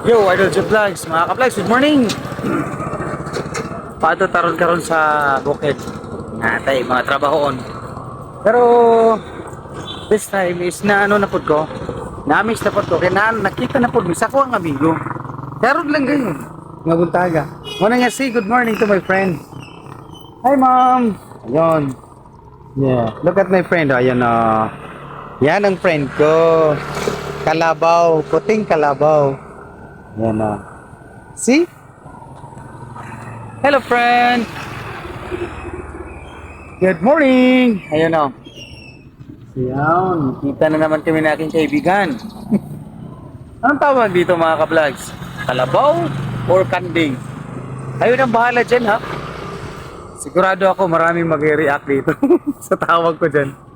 Yo, Idol J Vlogs, mga ka-vlogs, good morning! Pato taron karon sa bukid. Natay, mga trabahoon. Pero, this time is na ano na pod ko, na-mix na pod ko, kaya nakita na pod, sa ko ang amigo. Karon lang ganyan, mga buntaga. Muna nga say good morning to my friend. Hi mom! Ayun. Yeah, look at my friend, ayun yan ang friend ko. Kalabaw, puting kalabaw. Yan see? Hello friend! Good morning! Ayun Yan, kita na naman kami na aking kaibigan. Anong tawag dito mga ka-vlogs? Kalabaw or kanding? Ayun ang bahala dyan ha. Sigurado ako maraming mag-react dito sa tawag ko dyan.